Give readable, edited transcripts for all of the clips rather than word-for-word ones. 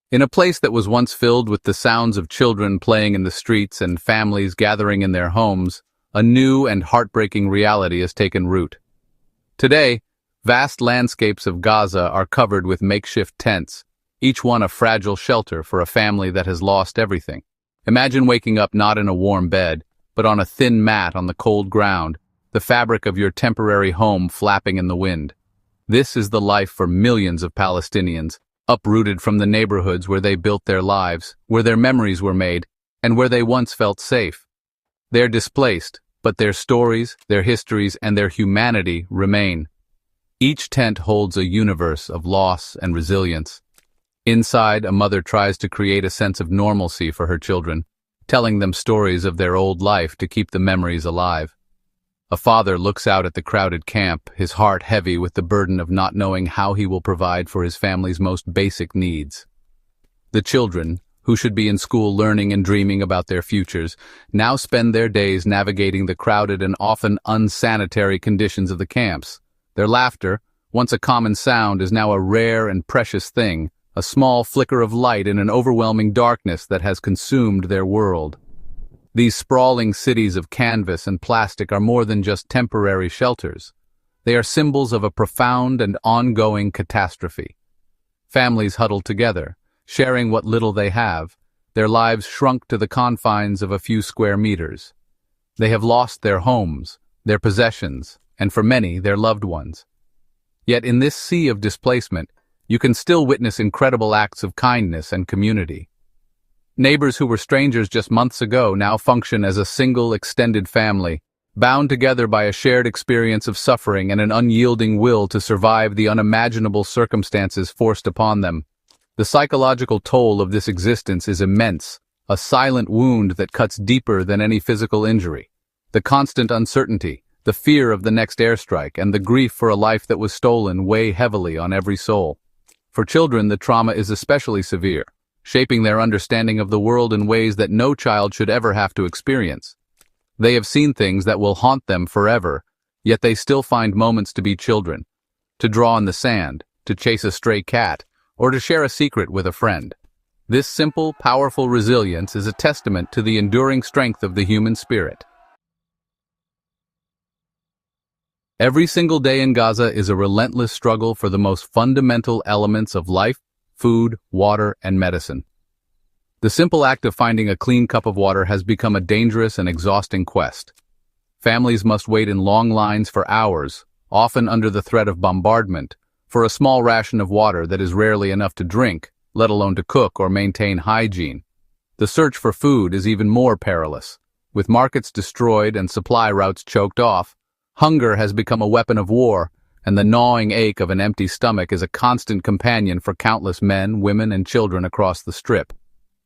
In a place that was once filled with the sounds of children playing in the streets and families gathering in their homes, a new and heartbreaking reality has taken root. Today, vast landscapes of Gaza are covered with makeshift tents, each one a fragile shelter for a family that has lost everything. Imagine waking up not in a warm bed, but on a thin mat on the cold ground, the fabric of your temporary home flapping in the wind. This is the life for millions of Palestinians, uprooted from the neighborhoods where they built their lives, where their memories were made, and where they once felt safe. They're displaced, but their stories, their histories, and their humanity remain. Each tent holds a universe of loss and resilience. Inside, a mother tries to create a sense of normalcy for her children, telling them stories of their old life to keep the memories alive. A father looks out at the crowded camp, his heart heavy with the burden of not knowing how he will provide for his family's most basic needs. The children, who should be in school learning and dreaming about their futures, now spend their days navigating the crowded and often unsanitary conditions of the camps. Their laughter, once a common sound, is now a rare and precious thing, a small flicker of light in an overwhelming darkness that has consumed their world. These sprawling cities of canvas and plastic are more than just temporary shelters. They are symbols of a profound and ongoing catastrophe. Families huddle together, sharing what little they have, their lives shrunk to the confines of a few square meters. They have lost their homes, their possessions, and for many, their loved ones. Yet in this sea of displacement, you can still witness incredible acts of kindness and community. Neighbors who were strangers just months ago now function as a single extended family, bound together by a shared experience of suffering and an unyielding will to survive the unimaginable circumstances forced upon them. The psychological toll of this existence is immense, a silent wound that cuts deeper than any physical injury. The constant uncertainty, the fear of the next airstrike, and the grief for a life that was stolen weigh heavily on every soul. For children, the trauma is especially severe, shaping their understanding of the world in ways that no child should ever have to experience. They have seen things that will haunt them forever, yet they still find moments to be children, to draw in the sand, to chase a stray cat, or to share a secret with a friend. This simple, powerful resilience is a testament to the enduring strength of the human spirit. Every single day in Gaza is a relentless struggle for the most fundamental elements of life: food, water, and medicine. The simple act of finding a clean cup of water has become a dangerous and exhausting quest. Families must wait in long lines for hours, often under the threat of bombardment, for a small ration of water that is rarely enough to drink, let alone to cook or maintain hygiene. The search for food is even more perilous. With markets destroyed and supply routes choked off, hunger has become a weapon of war, and the gnawing ache of an empty stomach is a constant companion for countless men, women, and children across the Strip.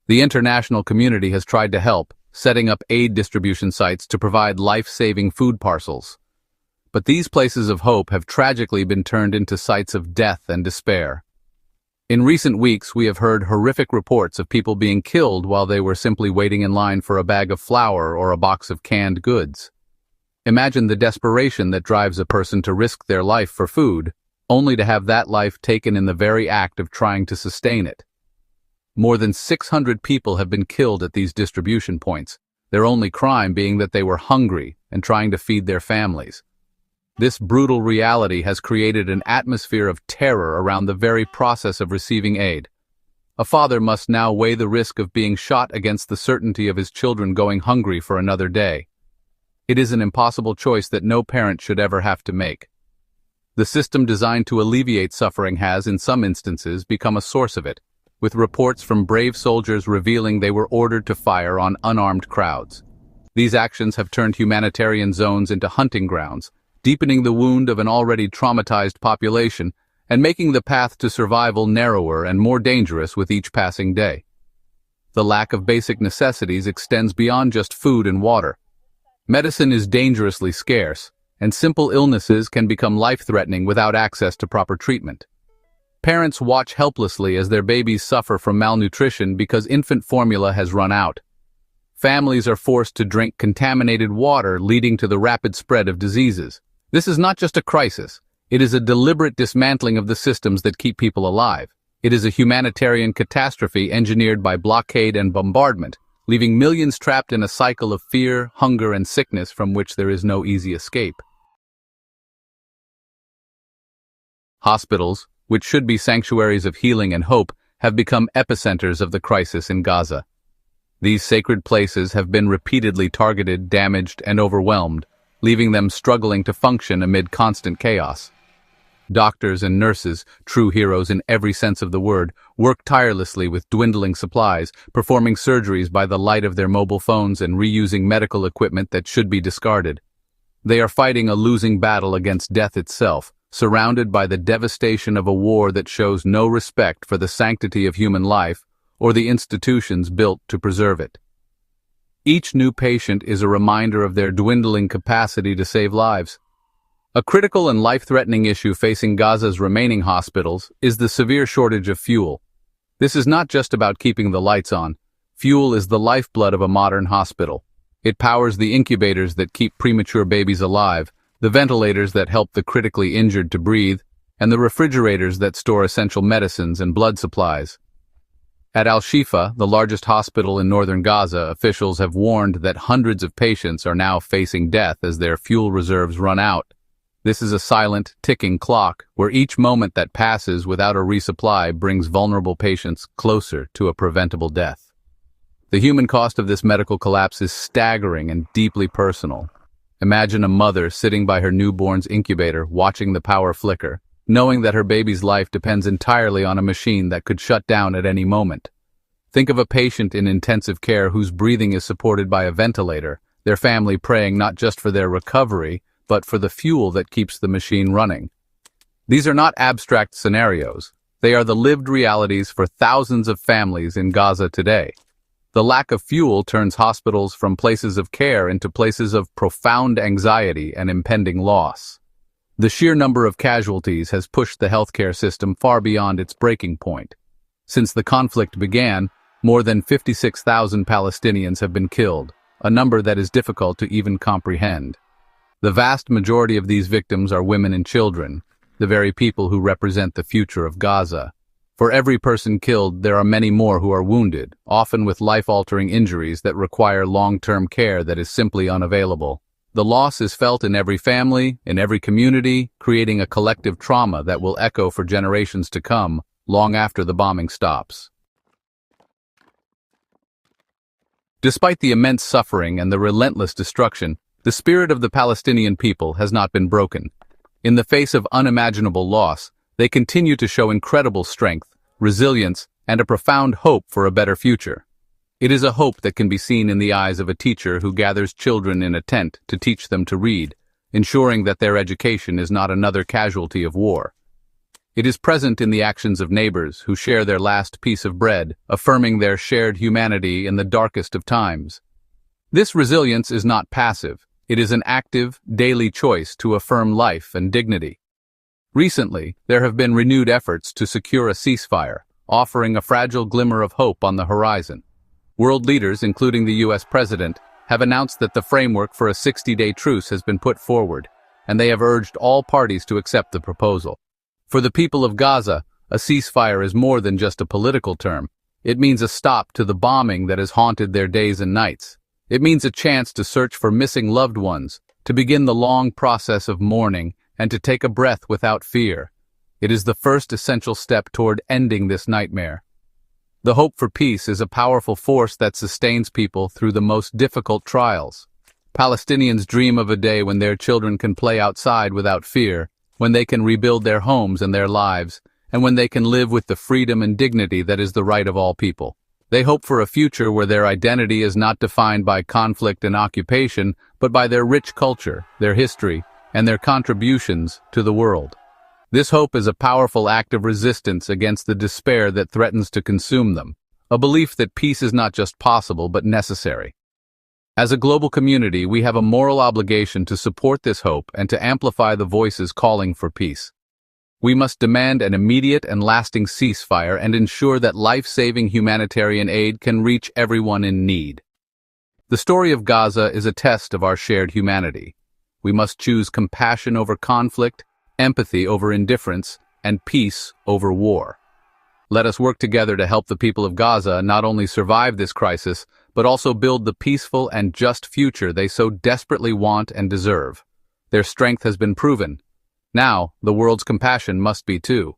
The international community has tried to help, setting up aid distribution sites to provide life-saving food parcels. But these places of hope have tragically been turned into sites of death and despair. In recent weeks, we have heard horrific reports of people being killed while they were simply waiting in line for a bag of flour or a box of canned goods. Imagine the desperation that drives a person to risk their life for food, only to have that life taken in the very act of trying to sustain it. More than 600 people have been killed at these distribution points, their only crime being that they were hungry and trying to feed their families. This brutal reality has created an atmosphere of terror around the very process of receiving aid. A father must now weigh the risk of being shot against the certainty of his children going hungry for another day. It is an impossible choice that no parent should ever have to make. The system designed to alleviate suffering has, in some instances, become a source of it, with reports from brave soldiers revealing they were ordered to fire on unarmed crowds. These actions have turned humanitarian zones into hunting grounds, deepening the wound of an already traumatized population and making the path to survival narrower and more dangerous with each passing day. The lack of basic necessities extends beyond just food and water. Medicine is dangerously scarce, and simple illnesses can become life-threatening without access to proper treatment. Parents watch helplessly as their babies suffer from malnutrition because infant formula has run out. Families are forced to drink contaminated water, leading to the rapid spread of diseases. This is not just a crisis, it is a deliberate dismantling of the systems that keep people alive. It is a humanitarian catastrophe engineered by blockade and bombardment, leaving millions trapped in a cycle of fear, hunger, and sickness from which there is no easy escape. Hospitals, which should be sanctuaries of healing and hope, have become epicenters of the crisis in Gaza. These sacred places have been repeatedly targeted, damaged, and overwhelmed, leaving them struggling to function amid constant chaos. Doctors and nurses, true heroes in every sense of the word, work tirelessly with dwindling supplies, performing surgeries by the light of their mobile phones and reusing medical equipment that should be discarded. They are fighting a losing battle against death itself, surrounded by the devastation of a war that shows no respect for the sanctity of human life or the institutions built to preserve it. Each new patient is a reminder of their dwindling capacity to save lives. A critical and life-threatening issue facing Gaza's remaining hospitals is the severe shortage of fuel. This is not just about keeping the lights on. Fuel is the lifeblood of a modern hospital. It powers the incubators that keep premature babies alive, the ventilators that help the critically injured to breathe, and the refrigerators that store essential medicines and blood supplies. At Al-Shifa, the largest hospital in northern Gaza, officials have warned that hundreds of patients are now facing death as their fuel reserves run out. This is a silent, ticking clock, where each moment that passes without a resupply brings vulnerable patients closer to a preventable death. The human cost of this medical collapse is staggering and deeply personal. Imagine a mother sitting by her newborn's incubator, watching the power flicker, knowing that her baby's life depends entirely on a machine that could shut down at any moment. Think of a patient in intensive care whose breathing is supported by a ventilator, their family praying not just for their recovery, but for the fuel that keeps the machine running. These are not abstract scenarios. They are the lived realities for thousands of families in Gaza today. The lack of fuel turns hospitals from places of care into places of profound anxiety and impending loss. The sheer number of casualties has pushed the healthcare system far beyond its breaking point. Since the conflict began, more than 56,000 Palestinians have been killed, a number that is difficult to even comprehend. The vast majority of these victims are women and children, the very people who represent the future of Gaza. For every person killed, there are many more who are wounded, often with life-altering injuries that require long-term care that is simply unavailable. The loss is felt in every family, in every community, creating a collective trauma that will echo for generations to come, long after the bombing stops. Despite the immense suffering and the relentless destruction, the spirit of the Palestinian people has not been broken. In the face of unimaginable loss, they continue to show incredible strength, resilience, and a profound hope for a better future. It is a hope that can be seen in the eyes of a teacher who gathers children in a tent to teach them to read, ensuring that their education is not another casualty of war. It is present in the actions of neighbors who share their last piece of bread, affirming their shared humanity in the darkest of times. This resilience is not passive. It is an active, daily choice to affirm life and dignity. Recently, there have been renewed efforts to secure a ceasefire, offering a fragile glimmer of hope on the horizon. World leaders, including the U.S. President, have announced that the framework for a 60-day truce has been put forward, and they have urged all parties to accept the proposal. For the people of Gaza, a ceasefire is more than just a political term. It means a stop to the bombing that has haunted their days and nights. It means a chance to search for missing loved ones, to begin the long process of mourning, and to take a breath without fear. It is the first essential step toward ending this nightmare. The hope for peace is a powerful force that sustains people through the most difficult trials. Palestinians dream of a day when their children can play outside without fear, when they can rebuild their homes and their lives, and when they can live with the freedom and dignity that is the right of all people. They hope for a future where their identity is not defined by conflict and occupation, but by their rich culture, their history, and their contributions to the world. This hope is a powerful act of resistance against the despair that threatens to consume them, a belief that peace is not just possible but necessary. As a global community, we have a moral obligation to support this hope and to amplify the voices calling for peace. We must demand an immediate and lasting ceasefire and ensure that life-saving humanitarian aid can reach everyone in need. The story of Gaza is a test of our shared humanity. We must choose compassion over conflict, empathy over indifference, and peace over war. Let us work together to help the people of Gaza not only survive this crisis, but also build the peaceful and just future they so desperately want and deserve. Their strength has been proven. Now, the world's compassion must be too.